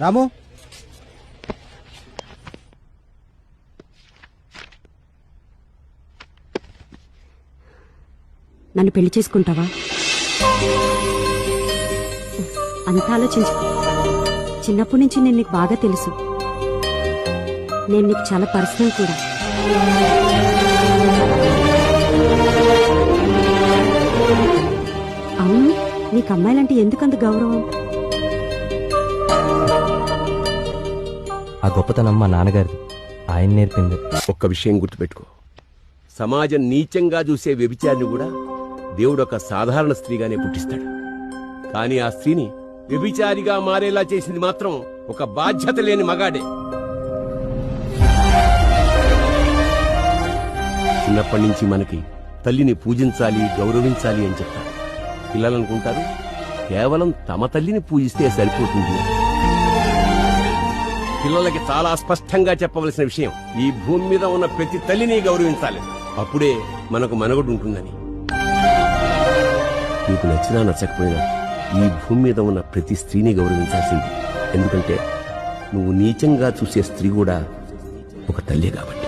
రాము, నన్ను పెళ్లి చేసుకుంటావా? అంత ఆలోచించు. చిన్నప్పటి నుంచి నేను నీకు బాగా తెలుసు. నేను నీకు చాలా పర్సనల్ కూడా. అవును, నీకు అమ్మాయిలంటే ఎందుకంత గౌరవం? ఆ గొప్పతనం మా నాన్నగారిది. ఆయన నేర్పింది. ఒక్క విషయం గుర్తుపెట్టుకో, సమాజం నీచంగా చూసే వ్యభిచారిని కూడా దేవుడు ఒక సాధారణ స్త్రీగానే పుట్టిస్తాడు. కానీ ఆ స్త్రీని వ్యభిచారిగా మారేలా చేసింది మాత్రం ఒక బాధ్యత లేని మగాడే. చిన్నప్పటి నుంచి మనకి తల్లిని పూజించాలి, గౌరవించాలి అని చెప్తారు. పిల్లలనుకుంటారు కేవలం తమ తల్లిని పూజిస్తే సరిపోతుంది. పిల్లలకి చాలా స్పష్టంగా చెప్పవలసిన విషయం, ఈ భూమి మీద ఉన్న ప్రతి తల్లిని గౌరవించాలి. అప్పుడే మనకు మనుగడ ఉంటుందని. నీకు నచ్చినా నచ్చకపోయినా ఈ భూమి మీద ఉన్న ప్రతి స్త్రీని గౌరవించాల్సింది. ఎందుకంటే నువ్వు నీచంగా చూసే స్త్రీ కూడా ఒక తల్లి కాబట్టి.